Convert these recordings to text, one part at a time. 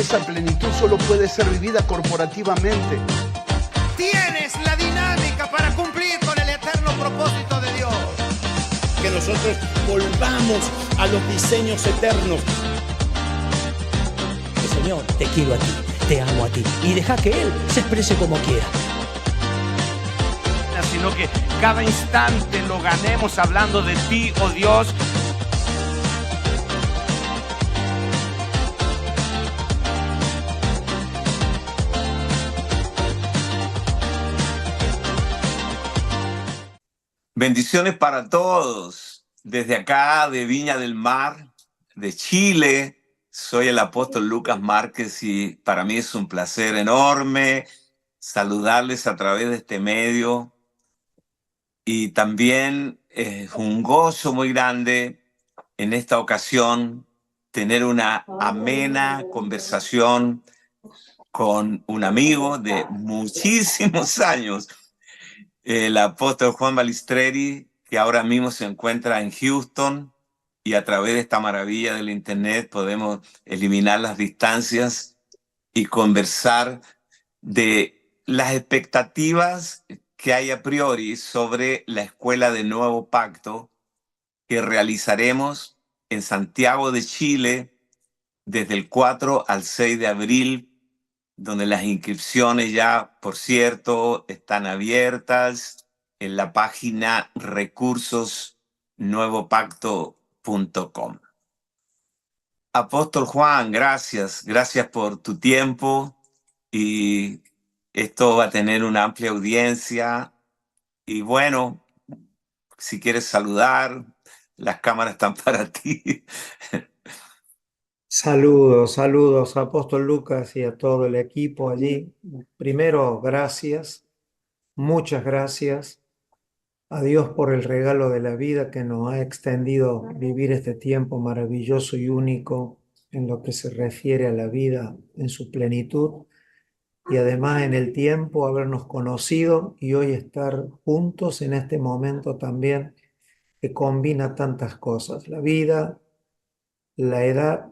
esa plenitud solo puede ser vivida corporativamente. Tienes la dinámica para cumplir con el eterno propósito de Dios. Que nosotros volvamos a los diseños eternos. Señor, te quiero a ti, te amo a ti, y deja que Él se exprese como quiera. Sino que cada instante lo ganemos hablando de ti, oh Dios. Bendiciones para todos. Desde acá de Viña del Mar, de Chile, soy el apóstol Lucas Márquez y para mí es un placer enorme saludarles a través de este medio. Y también es un gozo muy grande en esta ocasión tener una amena conversación con un amigo de muchísimos años, el apóstol Juan Balistreri, que ahora mismo se encuentra en Houston, y a través de esta maravilla del internet podemos eliminar las distancias y conversar de las expectativas que hay a priori sobre la Escuela de Nuevo Pacto que realizaremos en Santiago de Chile desde el 4 al 6 de abril, donde las inscripciones ya, por cierto, están abiertas en la página recursosnuevopacto.com. Apóstol Juan, gracias por tu tiempo, y esto va a tener una amplia audiencia. Y bueno, si quieres saludar, las cámaras están para ti. Saludos, Apóstol Lucas, y a todo el equipo allí. Primero, gracias, muchas gracias a Dios por el regalo de la vida que nos ha extendido vivir este tiempo maravilloso y único en lo que se refiere a la vida en su plenitud, y además en el tiempo habernos conocido y hoy estar juntos en este momento también que combina tantas cosas, la vida, la edad,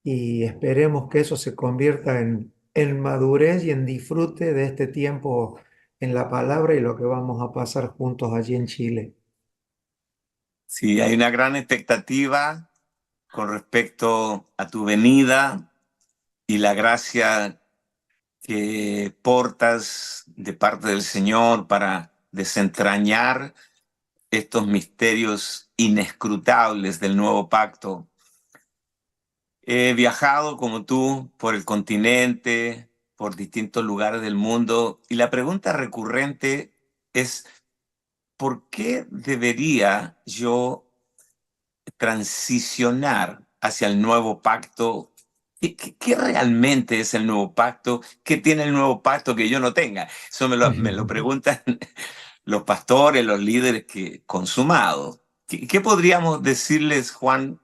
y esperemos que eso se convierta en madurez y en disfrute de este tiempo en la palabra y lo que vamos a pasar juntos allí en Chile. Sí, hay una gran expectativa con respecto a tu venida y la gracia que portas de parte del Señor para desentrañar estos misterios inescrutables del nuevo pacto. He viajado como tú por el continente, por distintos lugares del mundo, y la pregunta recurrente es: ¿por qué debería yo transicionar hacia el nuevo pacto? ¿Qué realmente es el nuevo pacto? ¿Qué tiene el nuevo pacto que yo no tenga? Eso me lo preguntan los pastores, los líderes consumados. ¿Qué podríamos decirles, Juan,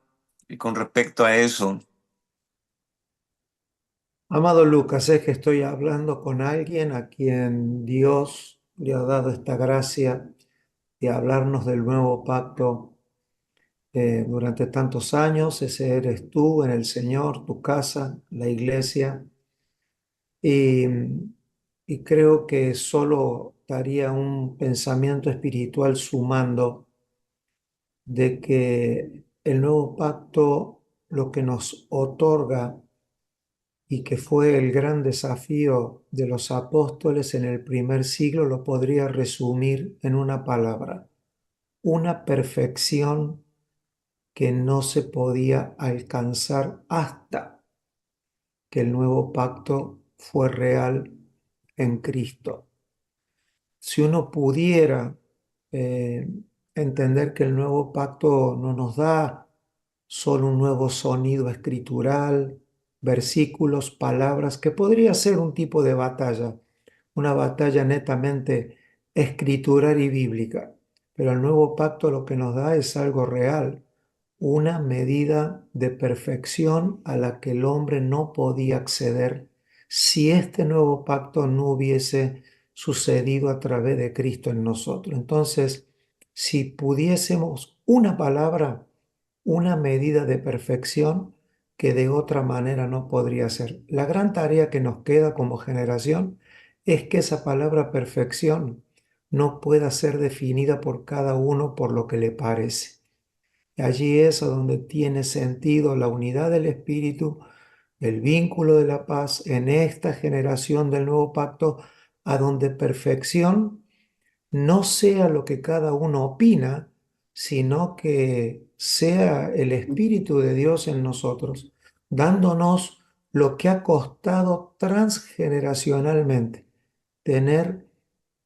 con respecto a eso? Amado Lucas, es que estoy hablando con alguien a quien Dios le ha dado esta gracia de hablarnos del nuevo pacto durante tantos años. Ese eres tú en el Señor, tu casa, la iglesia. Y, y creo que solo daría un pensamiento espiritual sumando de que el nuevo pacto lo que nos otorga, y que fue el gran desafío de los apóstoles en el primer siglo, lo podría resumir en una palabra: una perfección que no se podía alcanzar hasta que el nuevo pacto fue real en Cristo. Si uno pudiera entender que el nuevo pacto no nos da solo un nuevo sonido escritural, versículos, palabras, que podría ser un tipo de batalla, una batalla netamente escritural y bíblica, pero el nuevo pacto lo que nos da es algo real, una medida de perfección a la que el hombre no podía acceder si este nuevo pacto no hubiese sucedido a través de Cristo en nosotros. Entonces, si pudiésemos una palabra, una medida de perfección, que de otra manera no podría ser. La gran tarea que nos queda como generación es que esa palabra perfección no pueda ser definida por cada uno por lo que le parece. Allí es a donde tiene sentido la unidad del Espíritu, el vínculo de la paz en esta generación del nuevo pacto, a donde perfección no sea lo que cada uno opina, sino que sea el Espíritu de Dios en nosotros, dándonos lo que ha costado transgeneracionalmente, tener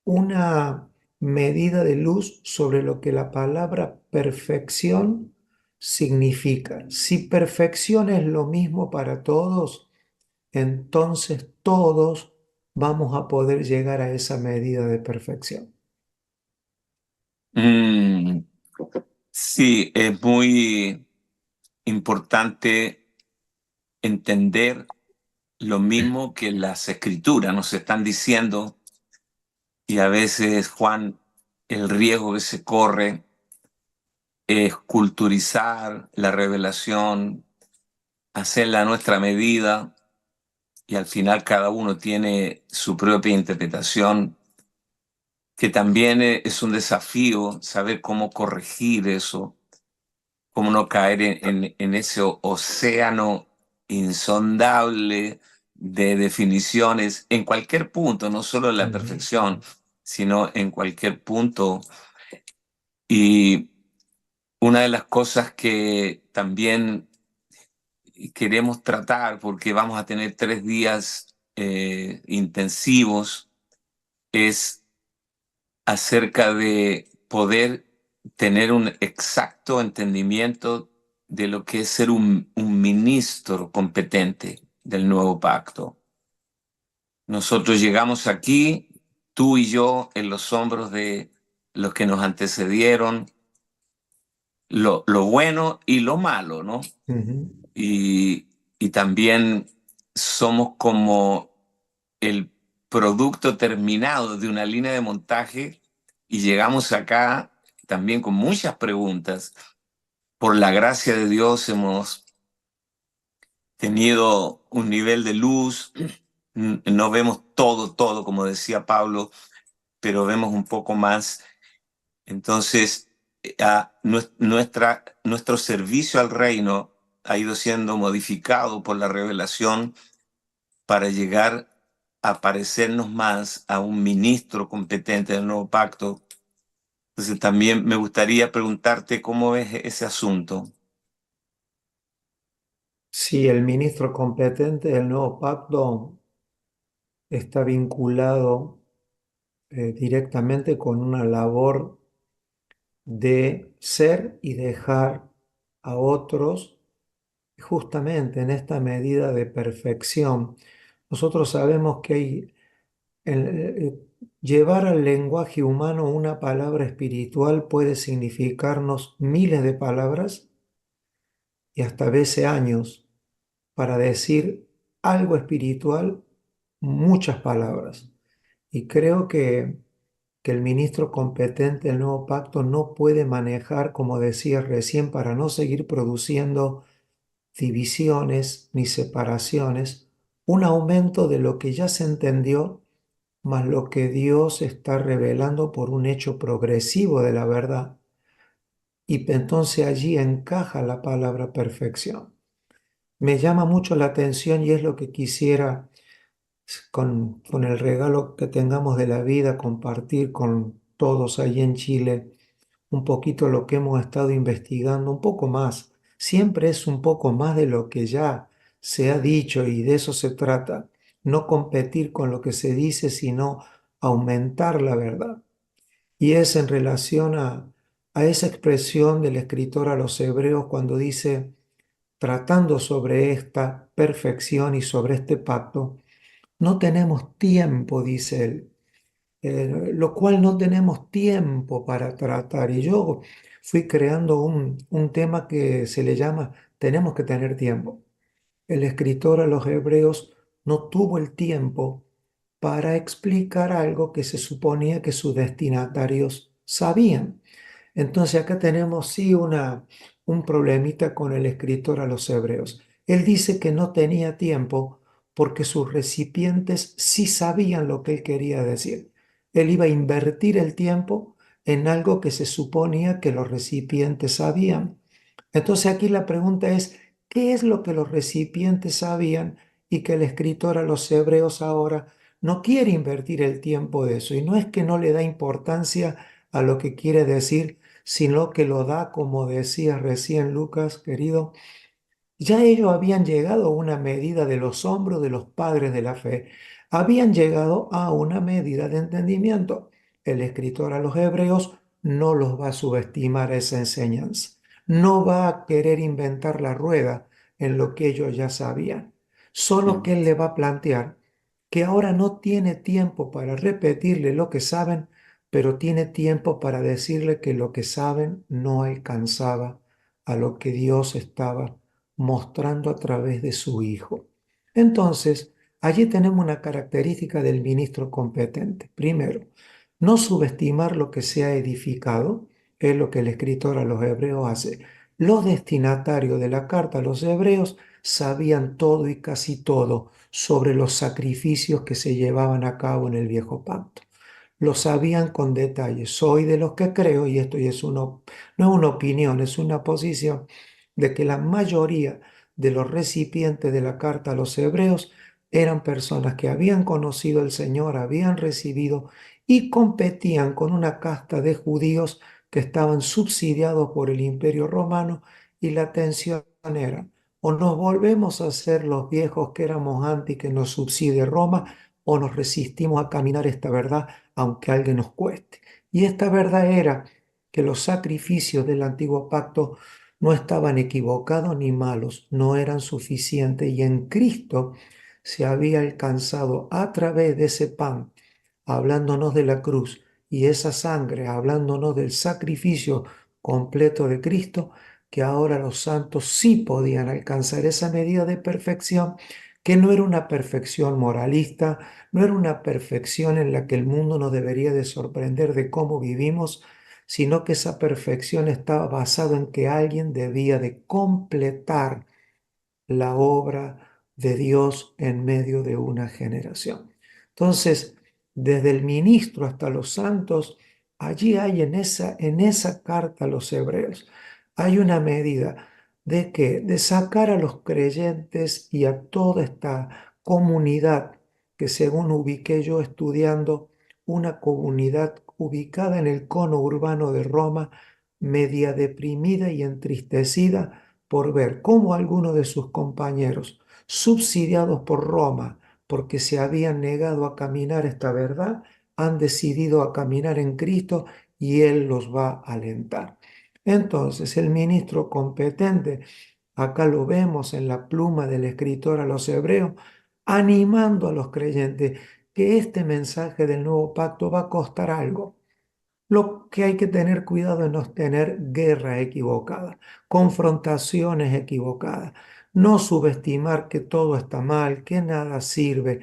una medida de luz sobre lo que la palabra perfección significa. Si perfección es lo mismo para todos, entonces todos vamos a poder llegar a esa medida de perfección. Mm, sí, es muy importante entender lo mismo que las escrituras nos están diciendo, y a veces, Juan, el riesgo que se corre es culturizar la revelación, hacerla a nuestra medida, y al final cada uno tiene su propia interpretación, que también es un desafío saber cómo corregir eso, cómo no caer en ese océano insondable de definiciones en cualquier punto, no solo en la perfección, sino en cualquier punto. Y una de las cosas que también queremos tratar, porque vamos a tener 3 días intensivos, es acerca de poder tener un exacto entendimiento de lo que es ser un ministro competente del nuevo pacto. Nosotros llegamos aquí, tú y yo, en los hombros de los que nos antecedieron, lo bueno y lo malo, ¿no? Ujú. Y también somos como el producto terminado de una línea de montaje, y llegamos acá también con muchas preguntas. Por la gracia de Dios hemos tenido un nivel de luz, no vemos todo, como decía Pablo, pero vemos un poco más. Entonces, nuestro servicio al reino ha ido siendo modificado por la revelación para llegar a parecernos más a un ministro competente del nuevo pacto. Entonces también me gustaría preguntarte cómo ves ese asunto. Si el ministro competente del nuevo pacto está vinculado directamente con una labor de ser y dejar a otros justamente en esta medida de perfección. Nosotros sabemos que hay, llevar al lenguaje humano una palabra espiritual puede significarnos miles de palabras y hasta a veces años. Para decir algo espiritual, muchas palabras. Y creo que el ministro competente del nuevo pacto no puede manejar, como decía recién, para no seguir produciendo divisiones ni separaciones, un aumento de lo que ya se entendió, más lo que Dios está revelando por un hecho progresivo de la verdad. Y entonces allí encaja la palabra perfección. Me llama mucho la atención y es lo que quisiera con el regalo que tengamos de la vida, compartir con todos ahí en Chile un poquito lo que hemos estado investigando, un poco más. Siempre es un poco más de lo que ya se ha dicho y de eso se trata. No competir con lo que se dice, sino aumentar la verdad. Y es en relación a esa expresión del escritor a los Hebreos cuando dice, tratando sobre esta perfección y sobre este pacto, no tenemos tiempo, dice él, lo cual no tenemos tiempo para tratar. Y yo fui creando un tema que se le llama tenemos que tener tiempo. El escritor a los hebreos no tuvo el tiempo para explicar algo que se suponía que sus destinatarios sabían. Entonces acá tenemos sí un problemita con el escritor a los hebreos. Él dice que no tenía tiempo porque sus recipientes sí sabían lo que él quería decir. Él iba a invertir el tiempo en algo que se suponía que los recipientes sabían. Entonces aquí la pregunta es, ¿qué es lo que los recipientes sabían y que el escritor a los hebreos ahora no quiere invertir el tiempo de eso? Y no es que no le da importancia a lo que quiere decir, sino que lo da, como decía recién Lucas, querido, ya ellos habían llegado a una medida de los hombros de los padres de la fe, habían llegado a una medida de entendimiento. El escritor a los hebreos no los va a subestimar a esa enseñanza, no va a querer inventar la rueda en lo que ellos ya sabían, solo que él le va a plantear que ahora no tiene tiempo para repetirle lo que saben, pero tiene tiempo para decirle que lo que saben no alcanzaba a lo que Dios estaba mostrando a través de su Hijo. Entonces, allí tenemos una característica del ministro competente. Primero, no subestimar lo que se ha edificado, es lo que el escritor a los hebreos hace. Los destinatarios de la carta a los hebreos sabían todo y casi todo sobre los sacrificios que se llevaban a cabo en el viejo pacto. Lo sabían con detalle. Soy de los que creo, y esto no es una opinión, es una posición, de que la mayoría de los recipientes de la carta a los hebreos eran personas que habían conocido al Señor, habían recibido y competían con una casta de judíos que estaban subsidiados por el Imperio Romano, y la tensión era: o nos volvemos a ser los viejos que éramos antes que nos subsidie Roma, o nos resistimos a caminar esta verdad aunque a alguien nos cueste. Y esta verdad era que los sacrificios del antiguo pacto no estaban equivocados ni malos, no eran suficientes, y en Cristo se había alcanzado a través de ese pan, hablándonos de la cruz, y esa sangre, hablándonos del sacrificio completo de Cristo, que ahora los santos sí podían alcanzar esa medida de perfección, que no era una perfección moralista, no era una perfección en la que el mundo nos debería de sorprender de cómo vivimos, sino que esa perfección estaba basada en que alguien debía de completar la obra de Dios en medio de una generación. Entonces, desde el ministro hasta los santos, allí hay en esa carta a los hebreos, hay una medida de que de sacar a los creyentes y a toda esta comunidad que, según ubiqué yo estudiando, una comunidad ubicada en el cono urbano de Roma, media deprimida y entristecida por ver cómo algunos de sus compañeros, subsidiados por Roma porque se habían negado a caminar esta verdad, han decidido a caminar en Cristo, y Él los va a alentar. Entonces, el ministro competente, acá lo vemos en la pluma del escritor a los hebreos, animando a los creyentes que este mensaje del nuevo pacto va a costar algo. Lo que hay que tener cuidado es no tener guerra equivocada, confrontaciones equivocadas, no subestimar que todo está mal, que nada sirve,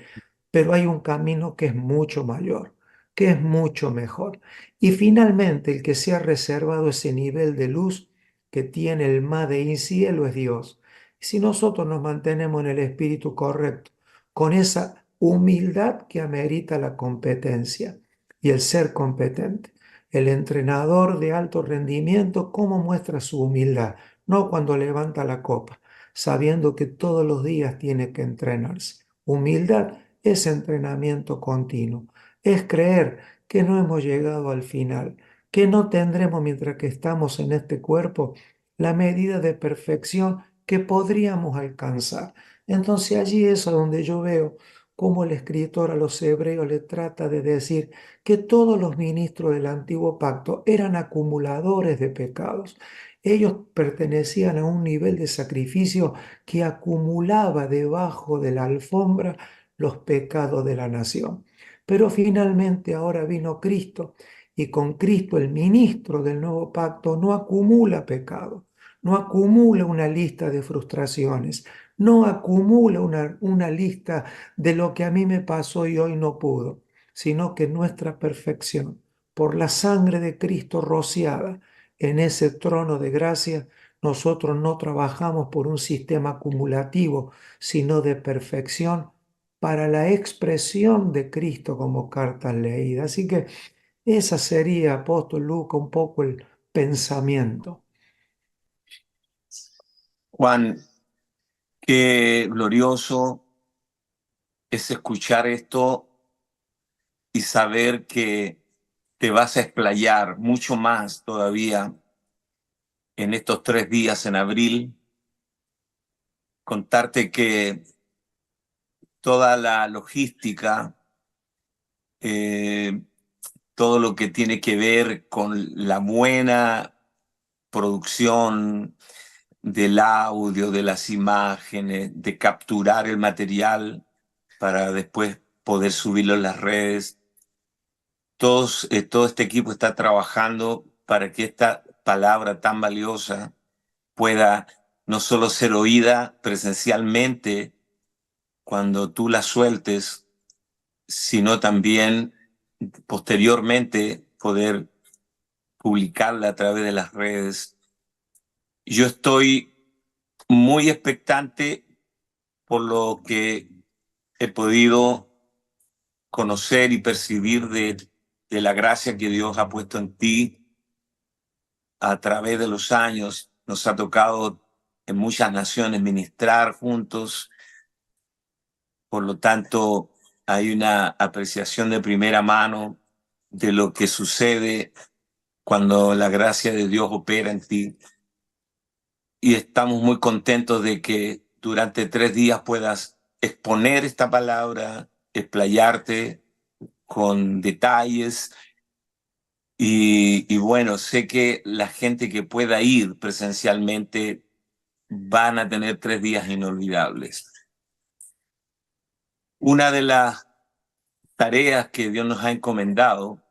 pero hay un camino que es mucho mayor, que es mucho mejor. Y finalmente, el que se ha reservado ese nivel de luz que tiene el Made in Cielo es Dios. Si nosotros nos mantenemos en el espíritu correcto, con esa humildad que amerita la competencia y el ser competente, el entrenador de alto rendimiento, ¿cómo muestra su humildad? No cuando levanta la copa, sabiendo que todos los días tiene que entrenarse. Humildad es entrenamiento continuo, es creer que no hemos llegado al final, que no tendremos mientras que estamos en este cuerpo la medida de perfección que podríamos alcanzar. Entonces allí es a donde yo veo cómo el escritor a los hebreos le trata de decir que todos los ministros del antiguo pacto eran acumuladores de pecados. Ellos pertenecían a un nivel de sacrificio que acumulaba debajo de la alfombra los pecados de la nación. Pero finalmente ahora vino Cristo, y con Cristo el ministro del nuevo pacto no acumula pecado, no acumula una lista de frustraciones, no acumula una lista de lo que a mí me pasó y hoy no pudo, sino que nuestra perfección, por la sangre de Cristo rociada en ese trono de gracia, nosotros no trabajamos por un sistema acumulativo, sino de perfección para la expresión de Cristo como cartas leídas. Así que esa sería, apóstol Luca, un poco el pensamiento. Juan, qué glorioso es escuchar esto y saber que te vas a explayar mucho más todavía en estos 3 días en abril. Contarte que toda la logística, todo lo que tiene que ver con la buena producción del audio, de las imágenes, de capturar el material para después poder subirlo en las redes. Todo este equipo está trabajando para que esta palabra tan valiosa pueda no solo ser oída presencialmente cuando tú la sueltes, sino también posteriormente poder publicarla a través de las redes. Yo estoy muy expectante por lo que he podido conocer y percibir de la gracia que Dios ha puesto en ti a través de los años. Nos ha tocado en muchas naciones ministrar juntos. Por lo tanto, hay una apreciación de primera mano de lo que sucede cuando la gracia de Dios opera en ti. Y estamos muy contentos de que durante 3 días puedas exponer esta palabra, explayarte con detalles. Y bueno, sé que la gente que pueda ir presencialmente van a tener 3 días inolvidables. Una de las tareas que Dios nos ha encomendado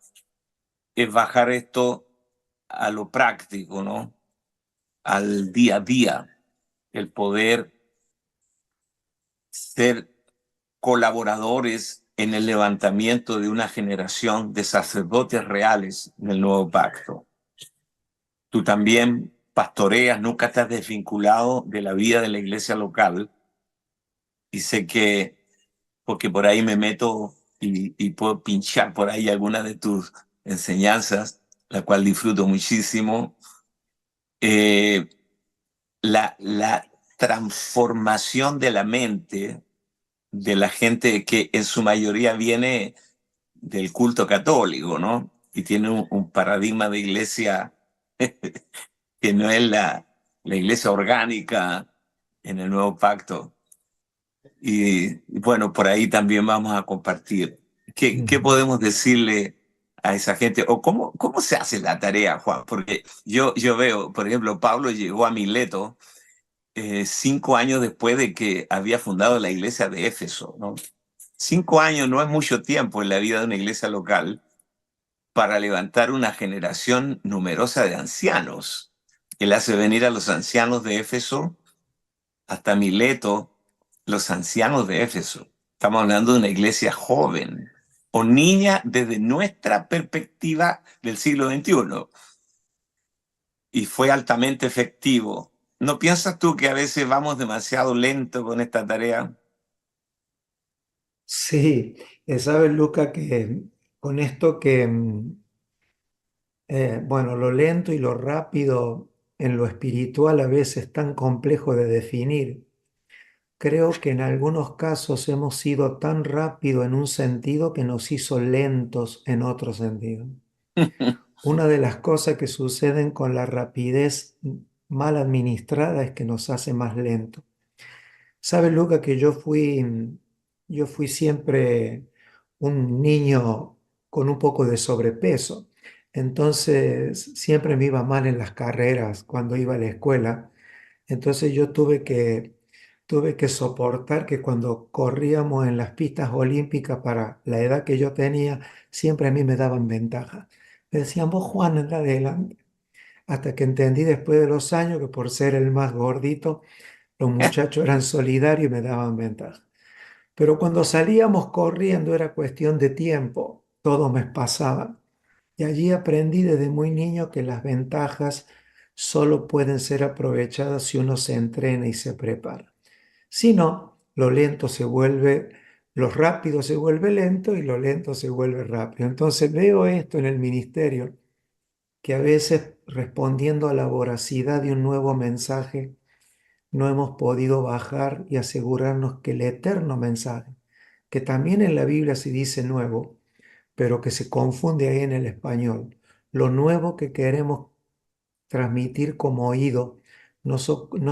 es bajar esto a lo práctico, ¿no? Al día a día, el poder ser colaboradores en el levantamiento de una generación de sacerdotes reales en el nuevo pacto. Tú también pastoreas, nunca estás desvinculado de la vida de la iglesia local, y sé que, porque por ahí me meto y puedo pinchar por ahí algunas de tus enseñanzas, la cual disfruto muchísimo. La transformación de la mente de la gente que en su mayoría viene del culto católico, ¿no? Y tiene un paradigma de iglesia que no es la iglesia orgánica en el nuevo pacto. Y bueno, por ahí también vamos a compartir. ¿Qué podemos decirle a esa gente? ¿O cómo se hace la tarea, Juan? Porque yo veo, por ejemplo, Pablo llegó a Mileto 5 años después de que había fundado la iglesia de Éfeso, ¿no? 5 años no es mucho tiempo en la vida de una iglesia local para levantar una generación numerosa de ancianos. Él hace venir a los ancianos de Éfeso hasta Mileto, los ancianos de Éfeso. Estamos hablando de una iglesia joven o niña desde nuestra perspectiva del siglo XXI. Y fue altamente efectivo. ¿No piensas tú que a veces vamos demasiado lento con esta tarea? Sí, sabes, Luca, que con esto que, bueno, lo lento y lo rápido en lo espiritual a veces es tan complejo de definir. Creo que en algunos casos hemos sido tan rápido en un sentido que nos hizo lentos en otro sentido. Una de las cosas que suceden con la rapidez mal administrada es que nos hace más lento. ¿Sabes, Luca, que yo fui siempre un niño con un poco de sobrepeso? Entonces siempre me iba mal en las carreras cuando iba a la escuela. Entonces yo tuve que soportar que cuando corríamos en las pistas olímpicas para la edad que yo tenía, siempre a mí me daban ventaja. Me decían, vos Juan, anda adelante. Hasta que entendí después de los años que por ser el más gordito, los muchachos eran solidarios y me daban ventaja. Pero cuando salíamos corriendo era cuestión de tiempo, todo me pasaba. Y allí aprendí desde muy niño que las ventajas solo pueden ser aprovechadas si uno se entrena y se prepara. Si no, lo rápido se vuelve lento y lo lento se vuelve rápido. Entonces veo esto en el ministerio, que a veces respondiendo a la voracidad de un nuevo mensaje, no hemos podido bajar y asegurarnos que el eterno mensaje, que también en la Biblia se dice nuevo, pero que se confunde ahí en el español, lo nuevo que queremos transmitir como oído no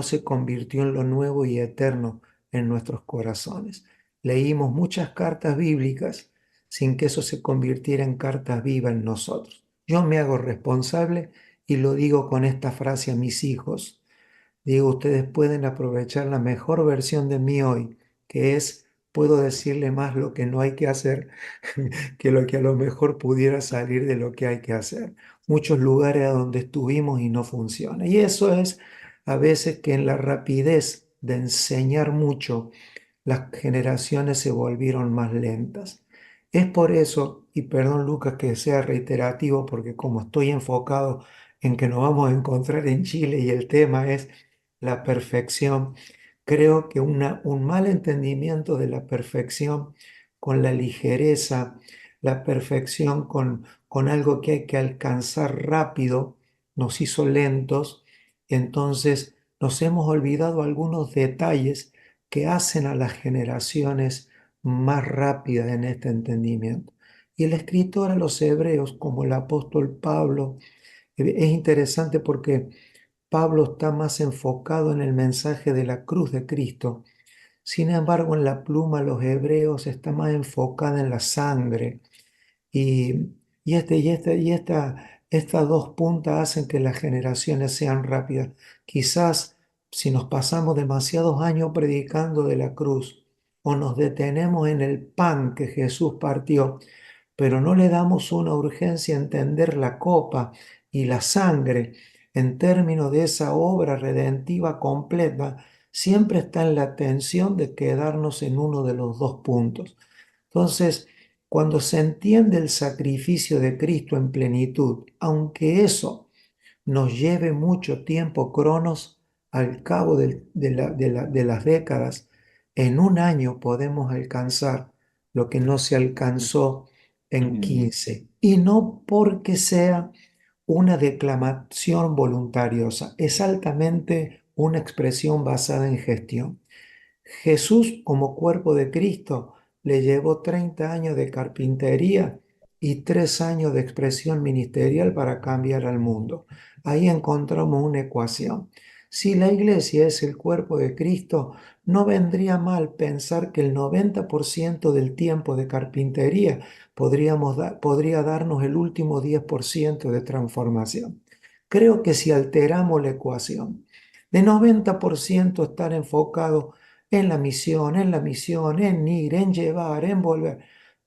se convirtió en lo nuevo y eterno en nuestros corazones. Leímos muchas cartas bíblicas sin que eso se convirtiera en cartas vivas en nosotros. Yo me hago responsable y lo digo con esta frase a mis hijos. Digo, ustedes pueden aprovechar la mejor versión de mí hoy, que es, puedo decirle más lo que no hay que hacer que lo que a lo mejor pudiera salir de lo que hay que hacer. Muchos lugares a donde estuvimos y no funciona. Y eso es a veces que en la rapidez de enseñar mucho, las generaciones se volvieron más lentas. Es por eso, y perdón Lucas que sea reiterativo, porque como estoy enfocado en que nos vamos a encontrar en Chile y el tema es la perfección, creo que un mal entendimiento de la perfección con la ligereza, la perfección con algo que hay que alcanzar rápido, nos hizo lentos, entonces nos hemos olvidado algunos detalles que hacen a las generaciones más rápidas en este entendimiento. Y el escritor a los hebreos, como el apóstol Pablo, es interesante porque Pablo está más enfocado en el mensaje de la cruz de Cristo. Sin embargo, en la pluma los hebreos está más enfocada en la sangre. Y, estas dos puntas hacen que las generaciones sean rápidas. Quizás si nos pasamos demasiados años predicando de la cruz o nos detenemos en el pan que Jesús partió, pero no le damos una urgencia a entender la copa y la sangre en términos de esa obra redentiva completa, siempre está en la tensión de quedarnos en uno de los dos puntos. Entonces, cuando se entiende el sacrificio de Cristo en plenitud, aunque eso nos lleve mucho tiempo, cronos, al cabo de las décadas, en un año podemos alcanzar lo que no se alcanzó en 15. Y no porque sea una declamación voluntariosa, es altamente una expresión basada en gestión. Jesús, como cuerpo de Cristo, le llevó 30 años de carpintería y 3 años de expresión ministerial para cambiar al mundo. Ahí encontramos una ecuación. Si la iglesia es el cuerpo de Cristo, no vendría mal pensar que el 90% del tiempo de carpintería podría darnos el último 10% de transformación. Creo que si alteramos la ecuación, de 90% estar enfocado en la misión, en ir, en llevar, en volver,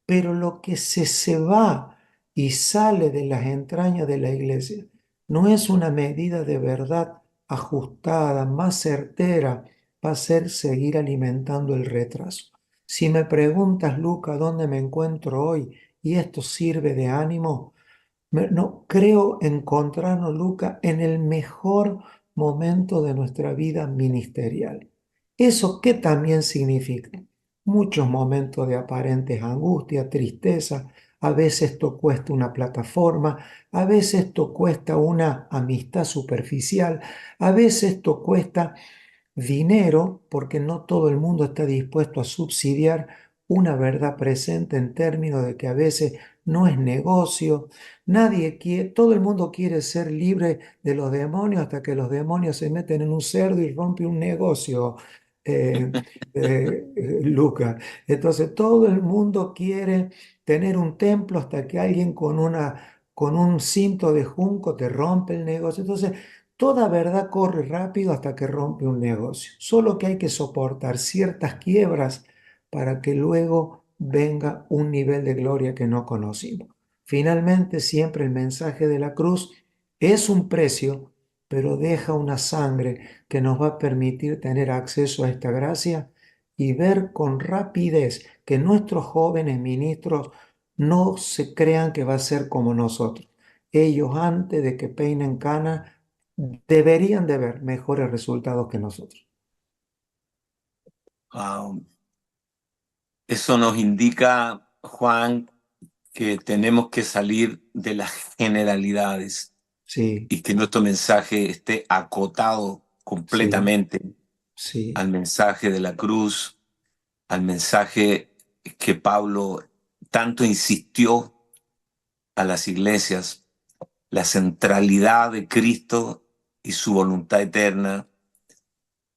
pero lo que se va y sale de las entrañas de la iglesia no es una medida de verdad ajustada, más certera, va a ser seguir alimentando el retraso. Si me preguntas, Luca, ¿dónde me encuentro hoy? Y esto sirve de ánimo, no creo encontrarnos, Luca, en el mejor momento de nuestra vida ministerial. ¿Eso qué también significa? Muchos momentos de aparentes angustia, tristeza, a veces esto cuesta una plataforma, a veces esto cuesta una amistad superficial, a veces esto cuesta dinero, porque no todo el mundo está dispuesto a subsidiar una verdad presente en términos de que a veces no es negocio. Nadie quiere, todo el mundo quiere ser libre de los demonios hasta que los demonios se meten en un cerdo y rompen un negocio, Lucas. Entonces todo el mundo quiere tener un templo hasta que alguien con un cinto de junco te rompe el negocio. Entonces toda verdad corre rápido hasta que rompe un negocio. Solo que hay que soportar ciertas quiebras para que luego venga un nivel de gloria que no conocimos. Finalmente, siempre el mensaje de la cruz es un precio, pero deja una sangre que nos va a permitir tener acceso a esta gracia y ver con rapidez que nuestros jóvenes ministros no se crean que va a ser como nosotros. Ellos antes de que peinen cana deberían de ver mejores resultados que nosotros. Wow. Eso nos indica, Juan, que tenemos que salir de las generalidades Sí, y que nuestro mensaje esté acotado completamente sí, al mensaje de la cruz, al mensaje que Pablo tanto insistió a las iglesias, la centralidad de Cristo y su voluntad eterna.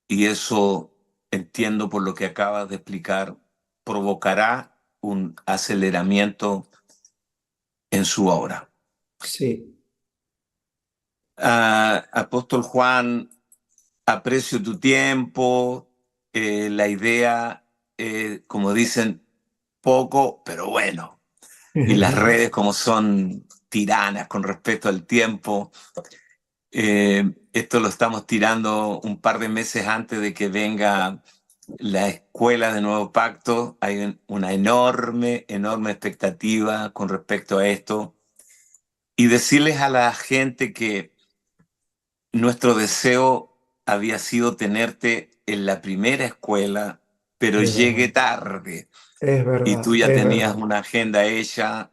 Y eso, entiendo por lo que acabas de explicar, provocará un aceleramiento en su obra. sí. Apóstol Juan, aprecio tu tiempo, la idea, como dicen, poco, pero bueno. Y las redes como son tiranas con respecto al tiempo. Esto lo estamos tirando un par de meses antes de que venga la escuela de Nuevo Pacto. Hay una enorme expectativa con respecto a esto. Y decirles a la gente que nuestro deseo había sido tenerte en la primera escuela, pero Es llegué verdad, tarde. es Y verdad, tú ya es tenías verdad. una agenda hecha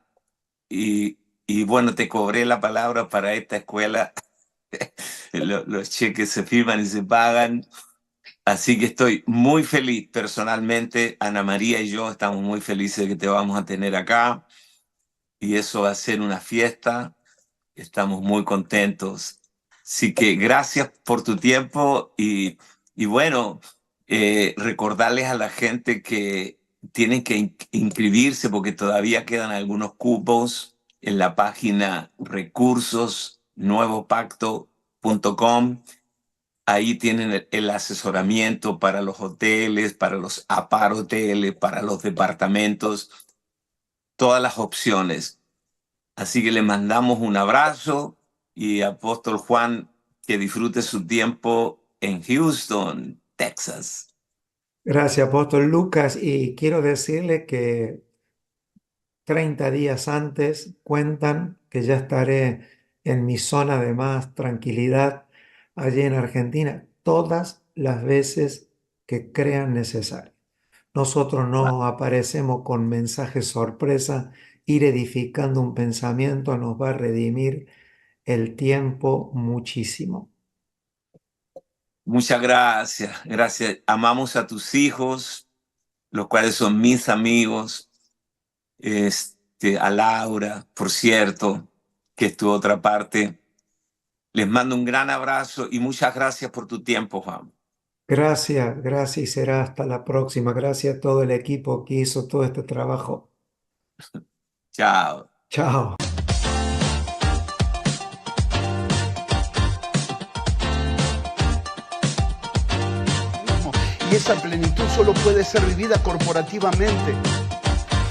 y bueno, te cobré la palabra para esta escuela. Los cheques se firman y se pagan. Así que estoy muy feliz personalmente. Ana María y yo estamos muy felices de que te vamos a tener acá. Y eso va a ser una fiesta. Estamos muy contentos. Así que gracias por tu tiempo y bueno, recordarles a la gente que tienen que inscribirse porque todavía quedan algunos cupos en la página recursosnuevopacto.com. Ahí tienen el asesoramiento para los hoteles, para los aparhoteles, para los departamentos, todas las opciones. Así que le mandamos un abrazo y Apóstol Juan, que disfrute su tiempo en Houston, Texas. Gracias, Apóstol Lucas. Y quiero decirle que 30 días antes cuentan que ya estaré en mi zona de más tranquilidad allí en Argentina todas las veces que crean necesario. Nosotros no aparecemos con mensajes sorpresa. Ir edificando un pensamiento nos va a redimir el tiempo muchísimo. Muchas gracias, gracias. Amamos a tus hijos, los cuales son mis amigos, a Laura, por cierto, que es tu otra parte. Les mando un gran abrazo y muchas gracias por tu tiempo, Juan. Gracias, gracias y será hasta la próxima. Gracias a todo el equipo que hizo todo este trabajo. Chao. Chao. Y esa plenitud solo puede ser vivida corporativamente.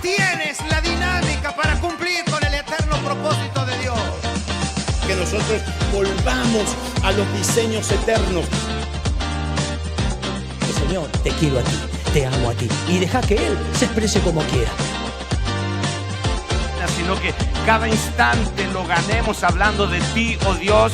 Tienes la dinámica para cumplir con el eterno propósito de Dios. Que nosotros volvamos a los diseños eternos. Señor, te quiero a ti, te amo a ti y deja que Él se exprese como quiera. Sino que cada instante lo ganemos hablando de ti, oh Dios,